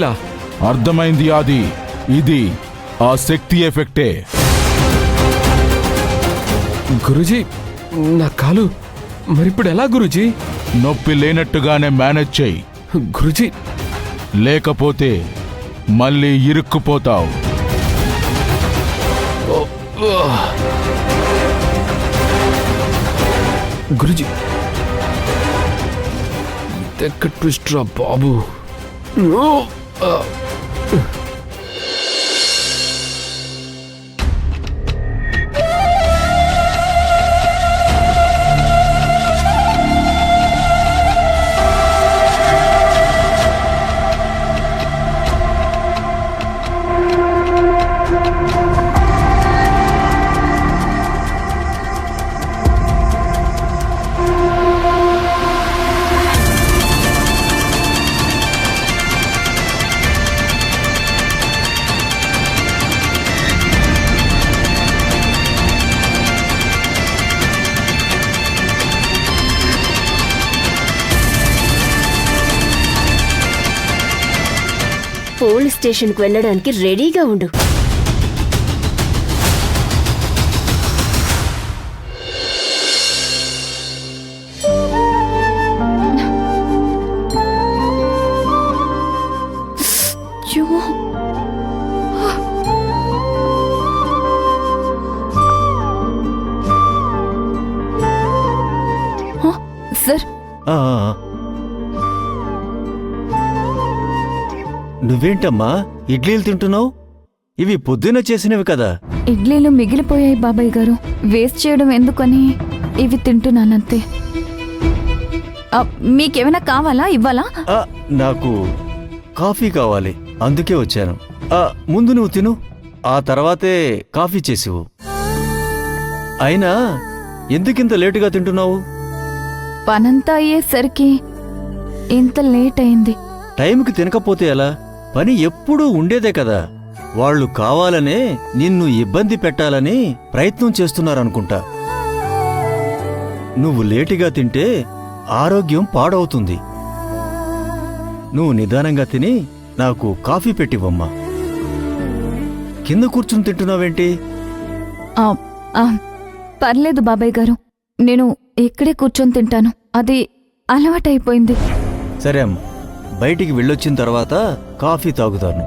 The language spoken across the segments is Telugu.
ఎలా? అర్థమైంది ఆది, ఇది ఆ శక్తి ఎఫెక్టే. గురూజీ, నా కాలు మరిప్పుడు ఎలా గురూజీ? నొప్పి లేనట్టుగానే మేనేజ్ చెయ్యి. గురూజీ, లేకపోతే మళ్ళీ ఇరుక్కుపోతావు. గురూజీ, ఇదెక్క ట్విస్ట్ రా బాబు. పోలీస్ స్టేషన్కు వెళ్ళడానికి రెడీగా ఉండు. సార్, నువ్వేంటమ్మా ఇడ్లీలు తింటున్నావు? ఇవి పొద్దున చేసినవి కదా. ఇడ్లీలు మిగిలిపోయాయి బాబాయ్ గారు. వేస్ట్ చేయడం ఎందుకని ఇవి తింటున్నానంతే. మీకేమైనా కావాలా? ఇవ్వాలా? నాకు కాఫీ కావాలి, అందుకే వచ్చాను. ముందు నువ్వు తిను, ఆ తర్వాతే కాఫీ చేసివు. అయినా ఎందుకింత లేటుగా తింటున్నావు? పనంతా అయ్యేసరికి ఇంత లేట్ అయింది. టైంకి తినకపోతే ఎలా? పని ఎప్పుడూ ఉండేదే కదా. వాళ్ళు కావాలనే నిన్ను ఇబ్బంది పెట్టాలని ప్రయత్నం చేస్తున్నారనుకుంటా. నువ్వు లేటుగా తింటే ఆరోగ్యం పాడవుతుంది. నువ్వు నిదానంగా తిని నాకు కాఫీ పెట్టివమ్మా. కింద కూర్చుని తింటున్నావేంటి? పర్లేదు బాబాయ్ గారు, నేను ఇక్కడే కూర్చొని తింటాను. అది అలవాటైపోయింది. సరే అమ్మ, బయటికి వెళ్ళొచ్చిన తర్వాత కాఫీ తాగుతాను.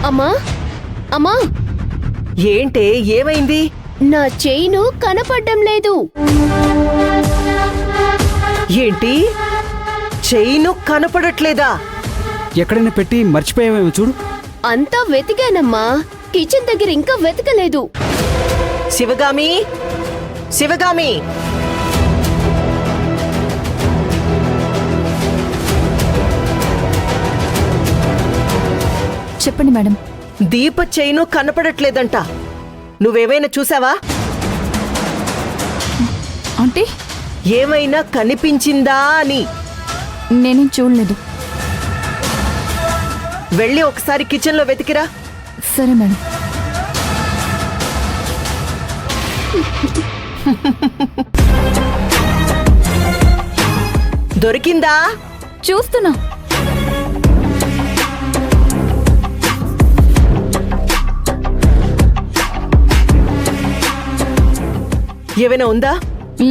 అమ్మా, అమ్మా, ఏంటే, ఏమైంది? నా చైను కనపడ్డం లేదు. ఏంటి, చైను కనపడట్లేదా? ఎక్కడైనా పెట్టి మర్చిపోయావేమో చూడు. అంతా వెతికానమ్మా, కిచెన్ దగ్గర ఇంకా వెతకలేదు. శివగామి, శివగామి, చెప్పండి మేడం. దీప చైను కనపడట్లేదంట. నువ్వేమైనా చూసావా? అంటే ఏమైనా కనిపించిందా అని. నేనేం చూడలేదు. వెళ్ళి ఒకసారి కిచెన్లో వెతికిరా. సరే మేడం. దొరికిందా? చూస్తున్నా. ఏమైనా ఉందా?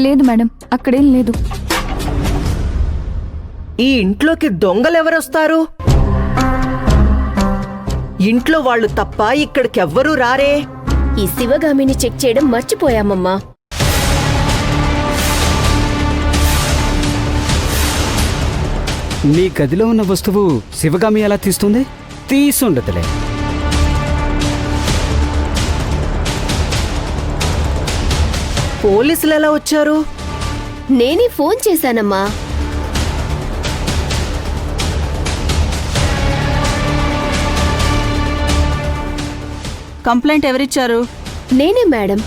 లేదు మేడం, అక్కడేం లేదు. ఈ ఇంట్లోకి దొంగలెవరొస్తారు? ఇంట్లో వాళ్ళు తప్ప ఇక్కడికెవ్వరూ రారే. ఈ శివగామిని చెక్ చేయడం మర్చిపోయామమ్మా. నీ గదిలో ఉన్న వస్తువు శివగామి ఎలా తీస్తుంది? తీసుండదులే. పోలీసులు ఎలా వచ్చారు? నేనే ఫోన్ చేశానమ్మా. కంప్లైంట్ ఎవరిచ్చారు? నేనే మేడం.